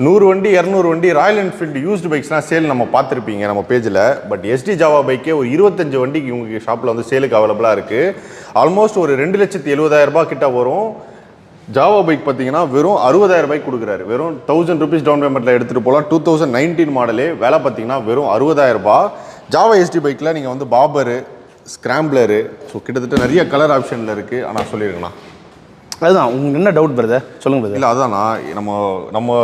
100 வண்டி 200 வண்டி Royal Enfield used பைக்ஸ்லாம் sale நம்ம பார்த்துருப்பீங்க நம்ம பேஜில். பட் எஸ்டி ஜாவா பைக்கே ஒரு 25 வண்டிக்கு இவங்க ஷாப்பில் வந்து சேலுக்கு அவைலபிளாக இருக்குது. ஆல்மோஸ்ட் ஒரு 2,70,000 கிட்ட வரும். ஜாவா பைக் பார்த்தீங்கன்னா வெறும் 60,000 ரூபாய்க்கு கொடுக்குறாரு. வெறும் 1000 ருபீஸ் டவுன் பேமெண்ட்டில் எடுத்துகிட்டு போகலாம். 2019 மாடலே வேலை பார்த்தீங்கன்னா வெறும் 60,000 ரூபாய். ஜாவா எஸ்டி பைக்கில் நீங்கள் வந்து பாபரு, ஸ்கிராம்பிளரு, ஸோ கிட்டத்தட்ட நிறைய கலர் ஆப்ஷனில் இருக்குது. ஆனால் சொல்லியிருக்கேண்ணா அதுதான் உங்களுக்கு என்ன டவுட் பிரதர் சொல்லுங்கள் பிரதர். இல்லை அதான்ண்ணா, நம்ம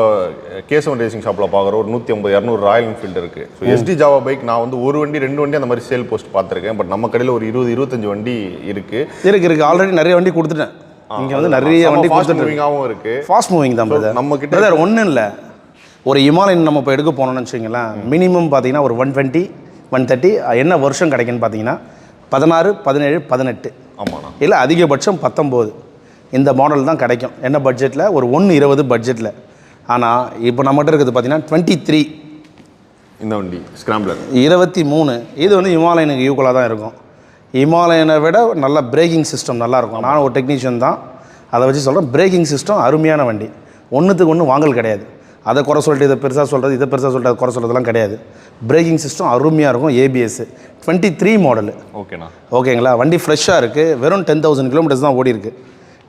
கேசவன் ரேசிங் ஷாப்பில் பார்க்குற ஒரு 150-200 ராயல் என்ஃபீல்டு இருக்குது. ஸோ எஸ்டி ஜாவா பைக் நான் வந்து ஒரு வண்டி 2 வண்டி அந்த மாதிரி சேல் போஸ்ட் பார்த்துருக்கேன். பட் நம்ம கடையில் ஒரு 20-25 வண்டி இருக்குது. ஆல்ரெடி நிறைய வண்டி கொடுத்துட்டேன். இங்கே வந்து நிறைய வண்டி ஃபாஸ்ட் மூவிங்காகவும் இருக்குது. ஃபாஸ்ட் மூவிங் தான் பிரதர். நம்ம கிட்ட ஒன்றும் இல்லை, ஒரு இமாலயன் நம்ம இப்போ எடுக்க போனோம்னு வச்சுங்களேன், மினிமம் பார்த்தீங்கன்னா ஒரு 120 130. என்ன வருஷம் கிடைக்குன்னு பார்த்தீங்கன்னா 16 17 18. ஆமாண்ணா. இல்லை அதிகபட்சம் 19 இந்த மாடல் தான் கிடைக்கும். என்ன பட்ஜெட்டில்? ஒரு 120 பட்ஜெட்டில். ஆனால் இப்போ நம்மகிட்ட இருக்கிறது பார்த்தீங்கன்னா 23 இந்த வண்டி ஸ்கிராம்பிளர் 23. இது வந்து இமாலயனுக்கு ஈக்குவலாக தான் இருக்கும். இமாலயனை விட நல்ல பிரேக்கிங் சிஸ்டம் நல்லாயிருக்கும். நான் ஒரு டெக்னீஷியன் தான், அதை வச்சு சொல்கிறேன். பிரேக்கிங் சிஸ்டம் அருமையான வண்டி. ஒன்றுத்துக்கு ஒன்று வாங்கல் கிடையாது. அதை குறை சொல்லிட்டு இதை பெருசாக சொல்கிறது, இதை பெருசாக சொல்லிட்டு அதை குறை சொல்கிறதுலாம் கிடையாது. பிரேக்கிங் சிஸ்டம் அருமையாக இருக்கும். ABS 23 model. ஓகேண்ணா. ஓகேங்களா? வண்டி ஃப்ரெஷ்ஷாக இருக்குது. வெறும் 10,000 கிலோமீட்டர்ஸ் தான் ஓடி இருக்குது.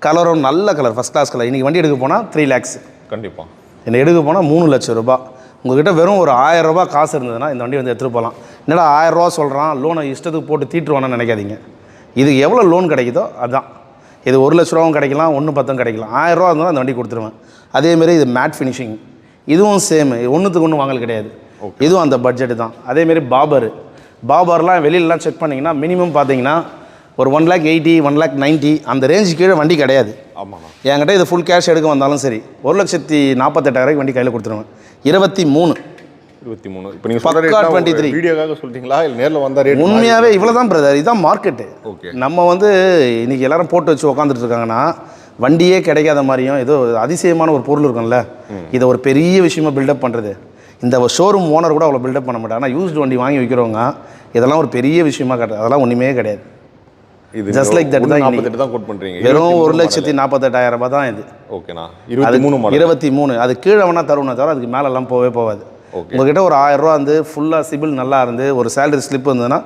கலரும் நல்ல கலர், ஃபஸ்ட் கிளாஸ் கலர். இன்றைக்கி வண்டி எடுக்க போனால் 3 lakhs. கண்டிப்பாக. என்னை எடுக்க போனால் 3 லட்சம் ரூபாய். உங்கள்கிட்ட வெறும் ஒரு 1000 ரூபா காசு இருந்ததுன்னா இந்த வண்டி வந்து எடுத்துகிட்டு போகலாம். என்னடா 1000 ரூபா சொல்கிறான், லோனை இஷ்டத்துக்கு போட்டு தீட்டுருவானு நினைக்காதீங்க. இது எவ்வளோ லோன் கிடைக்குதோ அதுதான். இது 1 லட்ச ரூபாவும் கிடைக்கலாம், 1,10 கிடைக்கலாம். 1000 ரூபா இருந்தாலும் அந்த வண்டி கொடுத்துருவேன். அதேமாரி இது மேட் ஃபினிஷிங், இதுவும் சேம். ஒன்றுத்துக்கு ஒன்று வாங்கல் கிடையாது. இதுவும் அந்த பட்ஜெட்டு தான். அதேமாரி பாபர்லாம் வெளியிலலாம் செக் பண்ணிங்கன்னா மினிமம் பார்த்தீங்கன்னா ஒரு 1,80,000 1,90,000 அந்த ரேஞ்சு கீழே வண்டி கிடையாது. ஆமாண்ணா. என்கிட்ட இது ஃபுல் கேஷ் எடுக்க வந்தாலும் சரி 1,48,000 வண்டி கையில் கொடுத்துருவேன். 23 இப்போ நீங்கள் சொல்கிற 23 வீடியோக்காக சொல்லிட்டீங்களா இல்லை நேரில் வந்தால் ரேட்? உண்மையாகவே இவ்வளோ தான் பிரதர். இதுதான் மார்க்கெட்டு. ஓகே. நம்ம வந்து இன்றைக்கி எல்லோரும் போட்டு வச்சு உட்காந்துட்டு இருக்காங்கன்னா வண்டியே கிடைக்காத மாதிரியும் ஏதோ அதிசயமான ஒரு பொருள் இருக்கும்ல, இதை ஒரு பெரிய விஷயமா பில்டப் பண்ணுறது. இந்த ஷோரூம் ஓனர் கூட அவ்வளோ பில்டப் பண்ண மாட்டாங்க. ஆனால் யூஸ்டு வண்டி வாங்கி வைக்கிறவங்க இதெல்லாம் ஒரு பெரிய விஷயமா காட்டுறது. அதெல்லாம் ஒன்றுமே கிடையாது. இது ஜஸ்ட் லைக் தட் தான். 48 தான் கோட் பண்ணுறீங்க. வெறும் 1,48,000 ரூபாய் தான் இது. ஓகேண்ணா. 23 அது கீழே வேணால் தருவனே தவிர அதுக்கு மேலெல்லாம் போகாது. உங்கள்கிட்ட ஒரு 1000 ரூபா வந்து ஃபுல்லாக சிபில் நல்லா இருந்து ஒரு சேலரி ஸ்லிப் இருந்ததுன்னா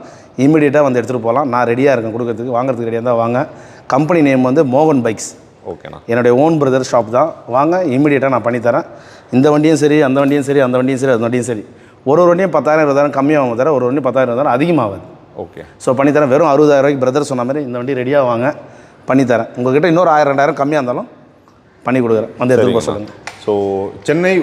இமீடியட்டாக வந்து எடுத்துகிட்டு போகலாம். நான் ரெடியாக இருக்கேன் கொடுக்கறதுக்கு. வாங்குறதுக்கு ரெடியாக இருந்தால் வாங்க. கம்பெனி நேம் வந்து மோகன் பைக்ஸ். ஓகேண்ணா. என்னுடைய ஓன் பிரதர் ஷாப் தான். வாங்க, இமீடியட்டாக நான் பண்ணித்தரேன். இந்த வண்டியும் சரி, அந்த வண்டியும் சரி, அந்த வண்டியும் சரி, அந்த வண்டியும் சரி. ஒரு வண்டியும் 10,000 20,000 கம்மியாகும் தர, ஒரு வண்டி 10,000 20,000 அதிகமாகுது. ஓகே. ஸோ பண்ணித்தரேன். வெறும் 60,000 ரூபாய்க்கு பிரதர் சொன்ன மாதிரி இந்த வண்டி ரெடியாக வாங்க, பண்ணித்தரேன். உங்கள்கிட்ட இன்னொரு 1000 2000 கம்மியாக இருந்தாலும் பண்ணி கொடுக்குறேன். வந்து எடுத்துகிட்டு போக சொல்லுங்கள். ஸோ சென்னை